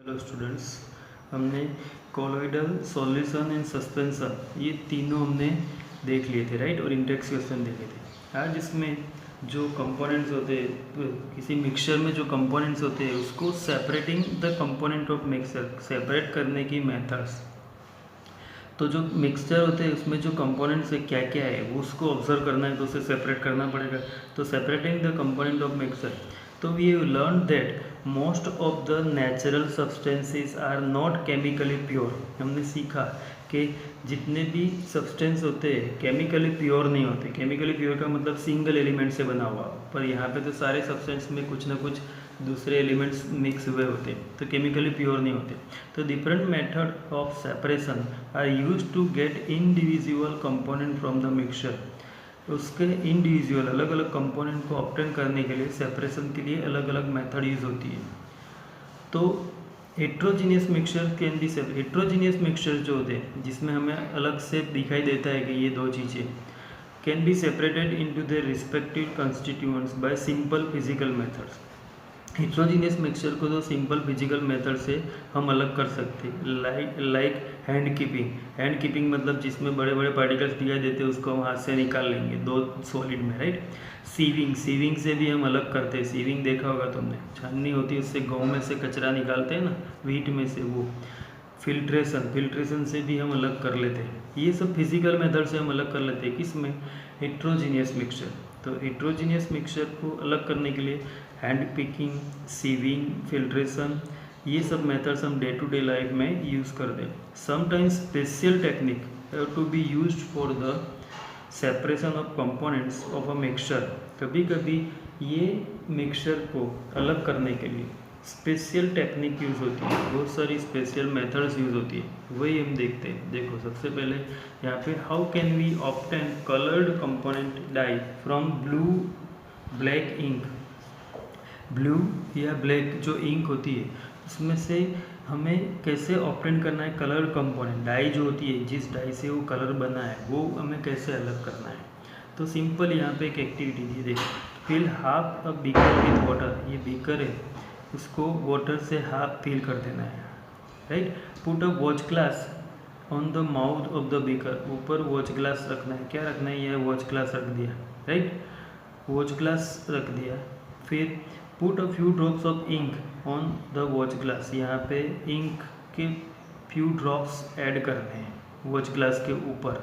Hello students, हमने colloidal, solution and suspension ये तीनों हमने देख लिए थे, राइट। और इंडेक्स क्वेश्चन देखे थे। आज इसमें जो कंपोनेंट्स होते हैं, किसी मिक्सचर में जो कंपोनेंट्स होते हैं उसको separating the component of mixture, separate करने की मेथड्स। तो जो मिक्सचर होते हैं उसमें जो कंपोनेंट्स है क्या क्या है वो उसको ऑब्जर्व करना है, तो उसे सेपरेट करना पड़ेगा। तो separating the component of mixture, तो we have learn that most of the natural substances are not chemically pure. हमने सीखा कि जितने भी सब्सटेंस होते हैं केमिकली प्योर नहीं होते। केमिकली प्योर का मतलब सिंगल एलिमेंट से बना हुआ, पर यहाँ पे तो सारे सब्सटेंस में कुछ ना कुछ दूसरे एलिमेंट्स मिक्स हुए होते हैं, तो केमिकली प्योर नहीं होते। तो different method of separation are use to get individual component from the mixture. उसके इंडिविजुअल अलग अलग कंपोनेंट को ऑब्टेन करने के लिए, सेपरेशन के लिए अलग अलग मेथड यूज होती है। तो heterogeneous mixture can be separate. Heterogeneous mixture जो होते हैं जिसमें हमें अलग से दिखाई देता है कि ये दो चीज़ें can be separated into their respective constituents bye simple physical methods. Heterogeneous mixture को तो सिंपल फिजिकल मेथड से हम अलग कर सकते हैं, like hand keeping. Hand keeping मतलब जिसमें बड़े बड़े पार्टिकल्स दिखाई देते हैं उसको हम हाथ से निकाल लेंगे दो सॉलिड में, राइट। सीविंग, सीविंग से भी हम अलग करते हैं। सीविंग देखा होगा तुमने, छाननी होती है, उससे गेहूं में से कचरा निकालते हैं ना, व्हीट में से वो। फिल्ट्रेशन, फिल्ट्रेशन से भी हम अलग कर लेते हैं। ये सब फिजिकल मेथड से हम अलग कर लेते हैं। किस में? Heterogeneous mixture. तो हेट्रोजीनियस मिक्सचर को अलग करने के लिए हैंड पिकिंग, सीविंग, फिल्ट्रेशन, ये सब मेथड्स हम डे टू डे लाइफ में यूज़ करते हैं। Sometimes special technique have to be used for the separation of components of a mixture. कभी कभी ये मिक्सचर को अलग करने के लिए स्पेशल टेक्निक यूज़ होती है, बहुत सारी स्पेशल मेथड्स यूज़ होती है, वही हम देखते हैं। देखो सबसे पहले यहाँ पे how can we obtain coloured component dye from blue black ink. Blue या ब्लैक जो इंक होती है उसमें से हमें कैसे ऑब्टेन करना है कलर कंपोनेंट। डाई जो होती है, जिस डाई से वो कलर बना है वो हमें कैसे अलग करना है। तो सिंपल यहाँ पे एक एक्टिविटी दी, देखो fill half a beaker with water. ये बीकर है, उसको वाटर से हाफ फिल कर देना है, right. Put a watch glass on the mouth of the beaker. ऊपर वॉच ग्लास रखना है। क्या रखना है? यह वॉच ग्लास रख दिया, राइट। वॉच ग्लास रख दिया। फिर put a few drops of ink on the watch glass. यहाँ पे इंक के फ्यू ड्रॉप्स ऐड करने हैं वॉच ग्लास के ऊपर,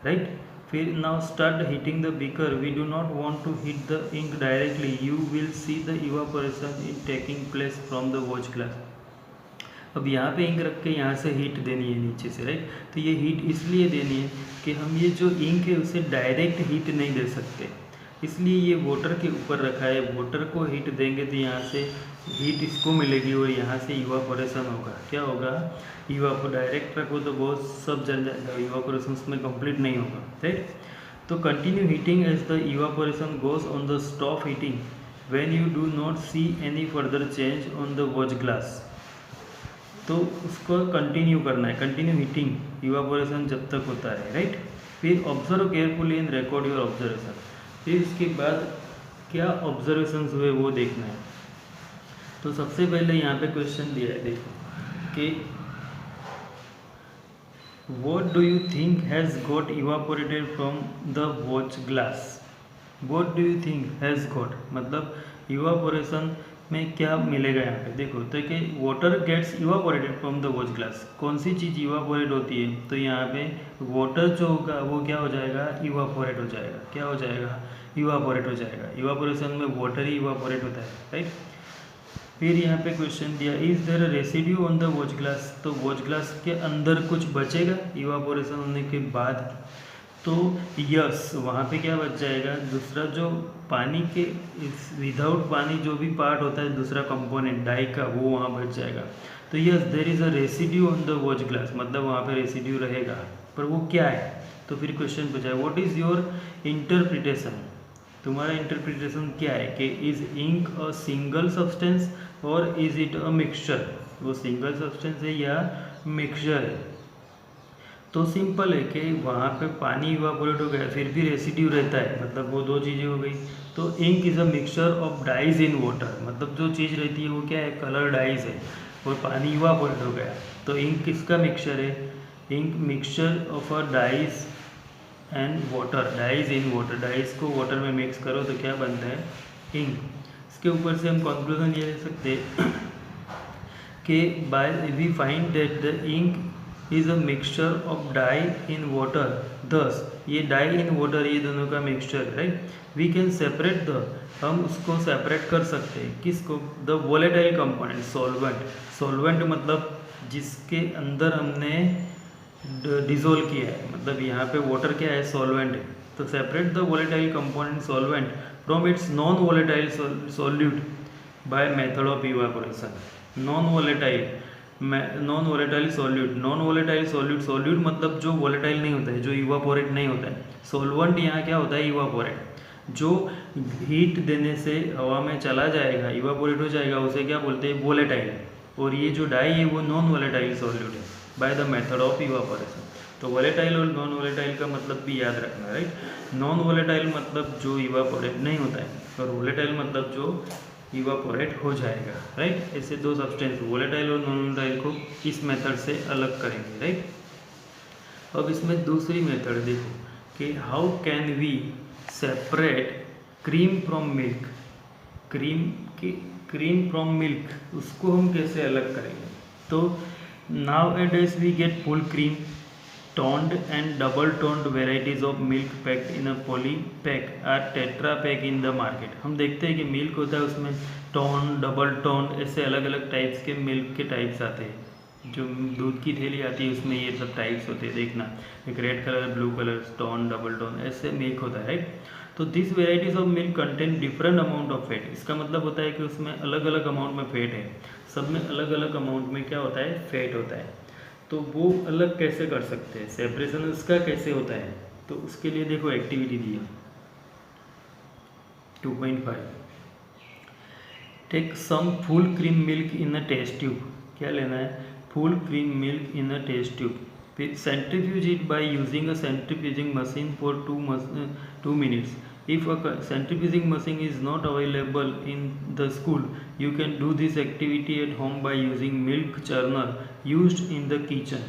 राइट। फिर now start heating the beaker. We do not want to heat the ink directly, you will see the evaporation in taking place from the watch glass. अब यहाँ पे ink रख के यहाँ से हीट देनी है नीचे से, राइट। तो ये हीट इसलिए देनी है कि हम ये जो इंक है उसे डायरेक्ट हीट नहीं दे सकते, इसलिए ये वाटर के ऊपर रखा है। वाटर को हीट देंगे तो यहाँ से हीट इसको मिलेगी और यहाँ से इवापोरेशन होगा। क्या होगा? डायरेक्ट रखो तो बहुत सब जल जाएगा, इवापोरेशन उसमें कंप्लीट नहीं होगा, राइट। तो continue heating as the evaporation goes on the stop heating when you do not see any further change on the watch glass. तो उसको कंटिन्यू करना है, कंटिन्यू हीटिंग इवापोरेशन जब तक होता है, राइट। फिर observe carefully and record your observation. फिर इसके बाद क्या ऑब्जर्वेशंस हुए वो देखना है। तो सबसे पहले यहाँ पे क्वेश्चन दिया है, देखो कि what do you think has got evaporated from the watch glass. What do you think has got मतलब इवापोरेशन में क्या मिलेगा यहाँ पे। देखो तो कि water gets evaporated from the watch glass. कौन सी चीज़ इवापोरेट होती है? तो यहाँ पे वाटर जो होगा वो क्या हो जाएगा? इवापोरेट हो जाएगा। क्या हो जाएगा? इवापोरेट हो जाएगा। इवापोरेशन में वाटर ही इवापोरेट होता है, राइट। फिर यहाँ पे क्वेश्चन दिया, is there a residue on the watch glass. तो वॉच ग्लास के अंदर कुछ बचेगा इवापोरेशन होने के बाद? तो यस, वहाँ पे क्या बच जाएगा? दूसरा जो पानी के विदाउट पानी जो भी पार्ट होता है, दूसरा कंपोनेंट डाई का, वो वहाँ बच जाएगा। तो yes, there is a residue on the watch glass, मतलब वहाँ पे रेसिड्यू रहेगा, पर वो क्या है? तो फिर क्वेश्चन पूछा है, व्हाट इज़ योर इंटरप्रिटेशन। तुम्हारा इंटरप्रिटेशन क्या है कि is ink a single substance और इज़ इट अ मिक्सचर। वो सिंगल सब्सटेंस है या मिक्सचर है? तो सिंपल है कि वहाँ पे पानी इवापोरेट हो गया, फिर भी रेसिड्यू रहता है, मतलब वो दो चीज़ें हो गई। तो ink is a mixture of dyes in water, मतलब जो चीज़ रहती है वो क्या है? कलर डाइज है। और पानी इवापोरेट हो गया। तो इंक किसका मिक्सचर है? Ink mixture of a dyes and water, dyes in water. Dyes को वाटर में मिक्स करो तो क्या बनता है? इंक। इसके ऊपर से हम कंक्लूजन ये ले सकते हैं कि by we find that the ink is a mixture of dye in water, दस ये डाई इन वाटर ये दोनों का मिक्सचर, right. We can separate the, हम उसको सेपरेट कर सकते हैं किसको? The volatile component, solvent. Solvent मतलब जिसके अंदर हमने डिजोल्व किया है, मतलब यहाँ पे वाटर क्या है? सॉल्वेंट है। तो separate the volatile component solvent from its non volatile solute by method of evaporation. Non volatile solute, non volatile solute, solute मतलब जो वोलेटाइल नहीं होता है, जो इवापोरेट नहीं होता है। सॉल्वेंट यहाँ क्या होता है? इवापोरेट। जो हीट देने से हवा में चला जाएगा, इवापोरेट हो जाएगा, उसे क्या बोलते हैं? वोलेटाइल। और ये जो डाई है वो नॉन वोलेटाइल सॉल्यूट है by the method of evaporation. तो वोलेटाइल और नॉन वोलेटाइल का मतलब भी याद रखना, राइट। नॉन वोलेटाइल मतलब जो इवापोरेट नहीं होता है, और वोलेटाइल मतलब जो इवापोरेट हो जाएगा, राइट। ऐसे दो सब्सटेंस वोलेटाइल और नॉन वोलेटाइल को इस मेथड से अलग करेंगे, राइट। अब इसमें दूसरी मेथड देखो कि how can we separate cream from milk. Cream from milk, उसको हम कैसे अलग करेंगे? तो nowadays we get full cream, toned and double toned varieties of milk packed in a poly pack or tetra pack in the market। हम देखते हैं कि मिल्क होता है उसमें टोन, डबल टोन, ऐसे अलग अलग टाइप्स के मिल्क के टाइप्स आते हैं। जो दूध की थैली आती है उसमें ये सब टाइप्स होते हैं, देखना, एक red colour, blue colour, tone, double tone, ऐसे मिल्क होता है, राइट। तो this varieties of milk contain different amount of fat. इसका मतलब होता है कि उसमें अलग अलग अमाउंट में फैट है, सब में अलग अलग अमाउंट में क्या होता है? फैट होता है। तो वो अलग कैसे कर सकते हैं? सेपरेशन उसका कैसे होता है? तो उसके लिए देखो एक्टिविटी दी है 2.5, take some full cream milk in a test tube. क्या लेना है? Full cream milk in a test tube, फिर centrifuge it by using a centrifuging machine for 2 minutes। If a centrifuging machine is not available in the school, you can do this activity at home by using milk churner used in the kitchen।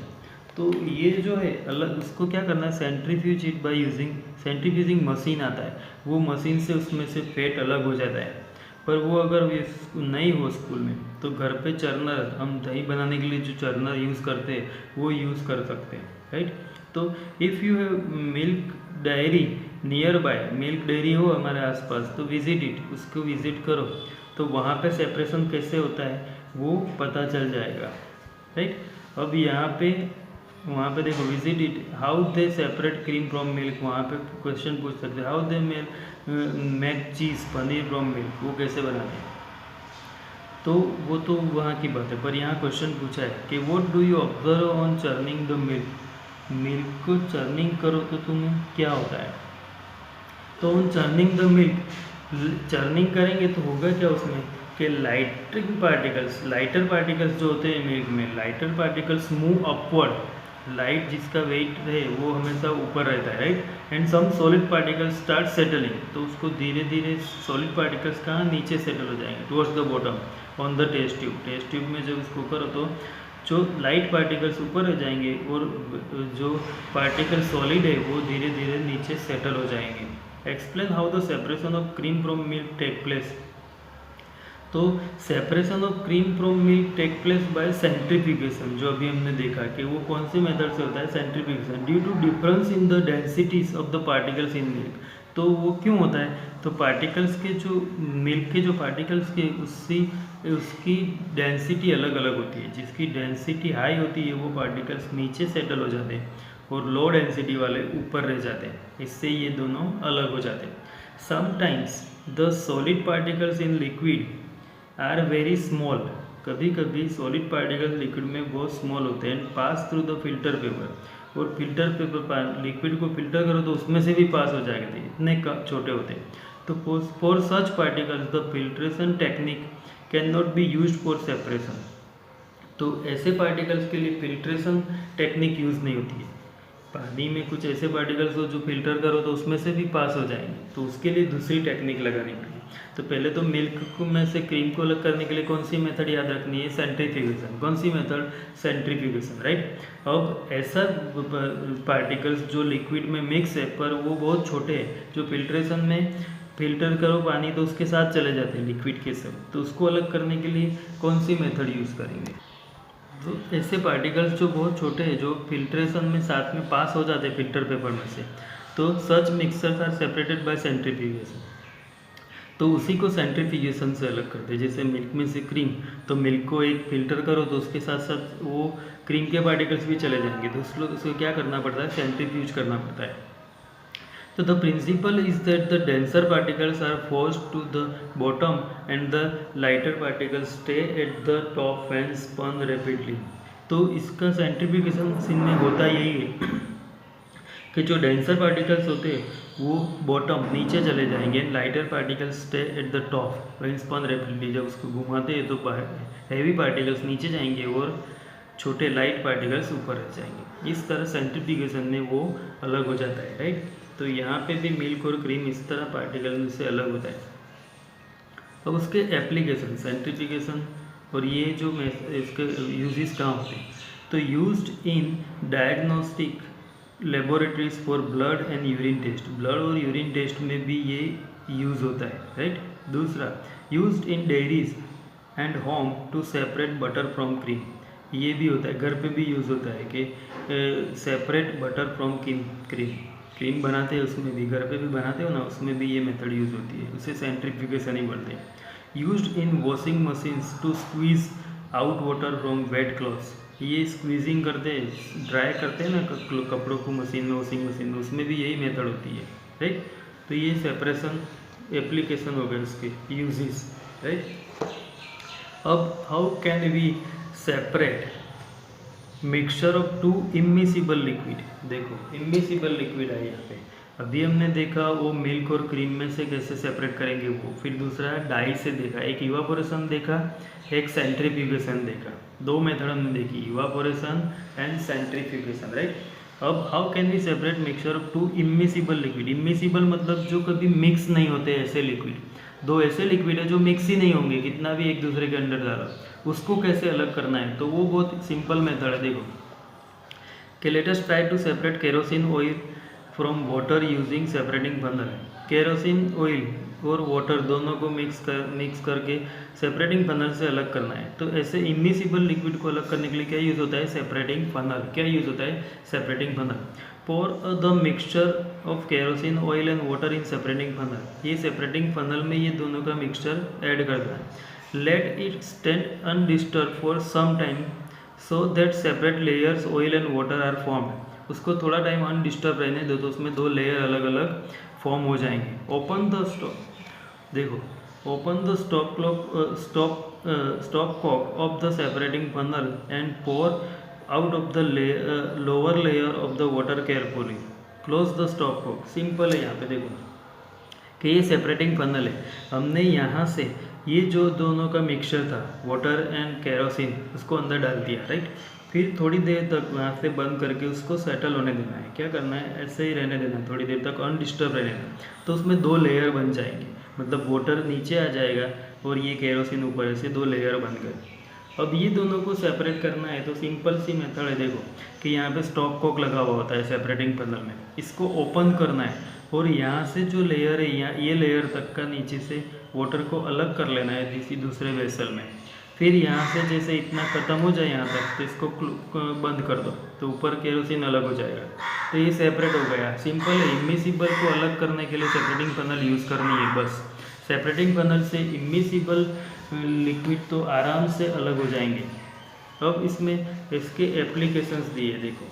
तो ये जो है अलग, उसको क्या करना है? Centrifuge it by using, centrifuging machine आता है, वो मशीन से उसमें से फैट अलग हो जाता है। पर वो अगर नहीं हो स्कूल में, तो घर पे चर्नर, हम दही बनाने के लिए जो चर्नर यूज़ करते हैं वो यूज़ कर सकते हैं, राइट। तो if you have milk diary near by, milk dairy हो हमारे आसपास, तो विजिट इट, उसको विजिट करो, तो वहाँ पे सेपरेशन कैसे होता है वो पता चल जाएगा, राइट। अब यहाँ पे वहाँ पे देखो, visit it, how they separate cream from milk, वहाँ पे क्वेश्चन पूछ सकते हैं, how they make cheese, paneer from milk, वो कैसे बनाते हैं। तो वो तो वहाँ की बात है, पर यहाँ क्वेश्चन पूछा है कि what do you observe on churning the milk. Milk को चर्निंग करो तो तुम्हें क्या होता है? तो on churning the milk, churning करेंगे तो होगा क्या उसमें कि लाइटर पार्टिकल्स जो होते हैं मिल्क में, lighter particles move upward. Light जिसका वेट है वो हमेशा ऊपर रहता है, right. And some solid particles start settling, तो उसको धीरे धीरे सॉलिड पार्टिकल्स कहाँ? नीचे सेटल हो जाएंगे, towards the bottom on the test tube. Test tube में जब उसको करो तो जो लाइट पार्टिकल्स ऊपर रह जाएंगे और जो पार्टिकल सॉलिड है वो धीरे धीरे नीचे सेटल हो जाएंगे। Explain how the separation of cream from milk take place. तो separation of cream from milk take place by centrifugation, जो अभी हमने देखा कि वो कौन सी मेथड से होता है? Centrifugation. Due to difference in the densities of the particles in milk. तो वो क्यों होता है? तो पार्टिकल्स के जो मिल्क के जो पार्टिकल्स के उसकी डेंसिटी अलग अलग होती है। जिसकी डेंसिटी हाई होती है वो पार्टिकल्स नीचे सेटल हो जाते हैं और लो डेंसिटी वाले ऊपर रह जाते हैं, इससे ये दोनों अलग हो जाते हैं। Sometimes the solid particles in liquid are very small, कभी कभी सॉलिड पार्टिकल्स लिक्विड में बहुत स्मॉल होते हैं, pass through the filter paper, और फिल्टर पेपर लिक्विड को फिल्टर करो तो उसमें से भी पास हो जाएगा, इतने छोटे होते हैं। तो for such particles the filtration technique can not be used for separation. तो ऐसे पार्टिकल्स के लिए फिल्ट्रेशन टेक्निक यूज़ नहीं होती है। पानी में कुछ ऐसे पार्टिकल्स हो जो फिल्टर करो तो उसमें से भी पास हो जाएंगे, तो उसके लिए दूसरी टेक्निक लगानी पड़ेगी। तो पहले तो मिल्क में से क्रीम को अलग करने के लिए कौन सी मेथड याद रखनी है, सेंट्रीफ्यूगेशन। कौन सी मेथड, सेंट्रीफ्यूगेशन, राइट। अब ऐसा पार्टिकल्स जो लिक्विड में मिक्स है पर वो बहुत छोटे हैं, जो फिल्ट्रेशन में फिल्टर करो पानी तो उसके साथ चले जाते हैं लिक्विड के सब, तो उसको अलग करने के लिए कौन सी मेथड यूज़ करेंगे। तो ऐसे पार्टिकल्स जो बहुत छोटे हैं, जो फिल्ट्रेशन में साथ में पास हो जाते हैं फिल्टर पेपर में से, तो such mixers are separated by centrifugation. तो उसी को सेंट्रीफ्यूगेशन से अलग करते हैं। जैसे मिल्क में से क्रीम, तो मिल्क को एक फिल्टर करो तो उसके साथ साथ वो क्रीम के पार्टिकल्स भी चले जाएंगे, तो उसको क्या करना पड़ता है, सेंट्रीफ्यूज करना पड़ता है। So the principle is that the denser particles are forced to the bottom and the lighter particles stay at the top when spun rapidly। तो इसका सेंट्रीफ्यूगेशन मशीन में होता यही है कि जो डेंसर पार्टिकल्स होते हैं वो बॉटम नीचे चले जाएंगे, lighter particles stay at the top when spun rapidly. जब उसको घुमाते हैं तो हैवी पार्टिकल्स नीचे जाएंगे और छोटे लाइट पार्टिकल्स ऊपर रह जाएंगे। इस तरह सेंट्रीफ्यूगेशन में वो अलग हो जाता है, राइट। तो यहाँ पे भी मिल्क और क्रीम इस तरह पार्टिकल से अलग होता है। अब उसके एप्लीकेशन, सेंट्रीफ्यूगेशन और ये जो इसके यूजेस कहाँ होते हैं, तो used in diagnostic laboratories for blood and urine test. Blood और यूरिन टेस्ट में भी ये यूज़ होता है, राइट। दूसरा, used in dairies and home to separate butter from cream. ये भी होता है, घर पे भी यूज़ होता है कि separate butter from cream. Cream बनाते हैं उसमें भी, घर पे भी बनाते हो ना, उसमें भी ये मेथड यूज़ होती है, उसे सेंट्रीफ्यूगेशन ही बोलते हैं। Used in washing machines to squeeze out water from wet clothes. ये स्क्वीजिंग करते हैं, ड्राई करते हैं ना कपड़ों को मशीन में, वॉशिंग मशीन में, उसमें भी यही मेथड होती है, राइट। तो ये सेपरेशन एप्लीकेशन हो गए उसके यूजेस, राइट। अब how can we separate mixture of two immiscible liquid. देखो इमिसिबल लिक्विड है यहाँ पे, अभी हमने देखा वो मिल्क और क्रीम में से कैसे सेपरेट करेंगे वो, फिर दूसरा डाई से देखा, एक इवापोरेशन देखा, एक सेंट्रीफ्यूगेशन देखा। दो मेथड हमने देखी, इवापोरेशन एंड सेंट्रीफ्यूगेशन, राइट। अब how can we separate mixture of two immiscible liquid. Immiscible मतलब जो कभी मिक्स नहीं होते ऐसे लिक्विड। दो ऐसे लिक्विड है जो मिक्स ही नहीं होंगे, कितना भी एक दूसरे के अंदर डालो, उसको कैसे अलग करना है, तो वो बहुत सिंपल मेथड है। देखो कि let us try to separate kerosene oil from water using separating funnel. Kerosene oil और वाटर दोनों को मिक्स करके सेपरेटिंग फनल से अलग करना है। तो ऐसे इमिसिबल लिक्विड को अलग करने के लिए क्या यूज़ होता है, सेपरेटिंग फनल। क्या यूज़ होता है, separating funnel. pour the mixture of kerosene oil and water in separating funnel। ये separating funnel में ये दोनों का मिक्सचर ऐड कर देना है। let it stand undisturbed for some time so that separate layers oil and water are formed। उसको थोड़ा टाइम अनडिस्टर्ब रहने दो तो उसमें दो लेयर अलग अलग फॉर्म हो जाएंगे। ओपन द स्टॉप, देखो open the stop cock of the separating funnel and pour out of the lower layer of the water carefully। close the stop cock। Simple है यहाँ पे देखो कि ये सेपरेटिंग फनल है, हमने यहाँ से ये जो दोनों का मिक्सचर था वाटर एंड केरोसिन उसको अंदर डाल दिया, राइट। फिर थोड़ी देर तक वहाँ से बंद करके उसको सेटल होने देना है। क्या करना है, ऐसे ही रहने देना है, थोड़ी देर तक अनडिस्टर्ब रहने देना। तो उसमें दो लेयर बन जाएंगे, मतलब वाटर नीचे आ जाएगा और ये केरोसिन ऊपर, ऐसे दो लेयर बन गए। अब ये दोनों को सेपरेट करना है तो सिंपल सी मेथड है। देखो कि यहाँ पे स्टॉप कॉक लगा हुआ होता है सेपरेटिंग फनल में, इसको ओपन करना है और यहाँ से जो लेयर है यहाँ ये लेयर तक का नीचे से वाटर को अलग कर लेना है किसी दूसरे वेसल में। फिर यहाँ से जैसे इतना ख़त्म हो जाए यहाँ तक तो इसको बंद कर दो तो ऊपर केरोसिन अलग हो जाएगा। तो ये सेपरेट हो गया। सिंपल है, इमिसिबल को अलग करने के लिए सेपरेटिंग फनल यूज़ करनी है बस। सेपरेटिंग फनल से इमिसिबल लिक्विड तो आराम से अलग हो जाएंगे। अब इसमें इसके एप्लीकेशंस दिए, देखो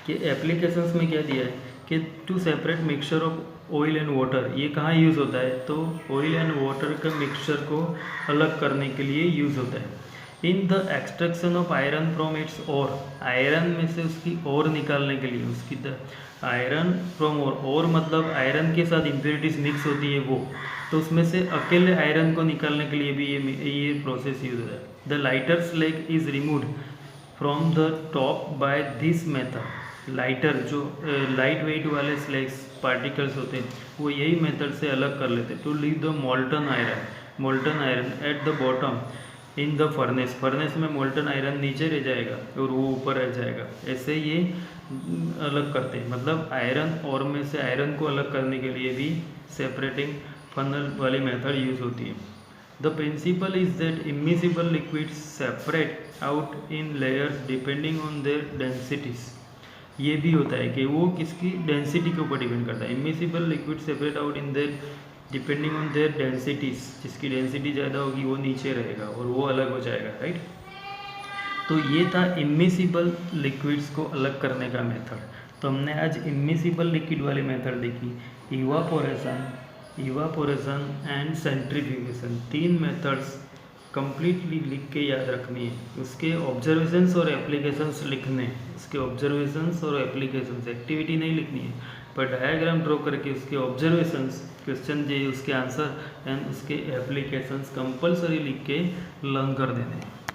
कि एप्लीकेशंस में क्या दिया है कि to separate mixture of oil and water. ये कहाँ यूज़ होता है, तो ऑयल एंड वाटर का मिक्सचर को अलग करने के लिए यूज़ होता है। In the extraction of iron from its ore, iron में से उसकी ओर निकालने के लिए, उसकी आयरन फ्रॉम ओर मतलब आयरन के साथ इम्प्योरिटीज मिक्स होती है वो, तो उसमें से अकेले आयरन को निकालने के लिए भी ये प्रोसेस यूज होता है। The lighter slag is removed from the top by this method. Lighter जो लाइट वेट वाले स्लैग्स पार्टिकल्स होते हैं वो यही मेथड से अलग कर लेते हैं to leave the molten iron at the bottom in the furnace में मोल्टन आयरन नीचे रह जाएगा और वो ऊपर रह जाएगा। ऐसे ये अलग करते हैं, मतलब आयरन और में से आयरन को अलग करने के लिए भी सेपरेटिंग फनल वाली मेथड यूज होती है। The principle is that immiscible liquids separate out in layers depending on their densities. ये भी होता है कि वो किसकी डेंसिटी के ऊपर डिपेंड करता है। Immiscible liquid separate out in their depending on their densities, जिसकी डेंसिटी ज़्यादा होगी वो नीचे रहेगा और वो अलग हो जाएगा, राइट। तो ये था इमिसिबल लिक्विड्स को अलग करने का मेथड। तो हमने आज इमिसिबल लिक्विड वाली मेथड देखी, evaporation and centrifugation. 3 methods completely लिख के याद रखनी है। उसके ऑब्जर्वेशंस और एप्लीकेशंस लिखने, उसके ऑब्जर्वेशंस और एप्लीकेशंस, एक्टिविटी नहीं लिखनी है, पर डायग्राम ड्रॉ करके उसके ऑब्जर्वेशंस, क्वेश्चन जो उसके आंसर एंड उसके एप्लीकेशंस कंपलसरी लिख के लर्न कर देने हैं।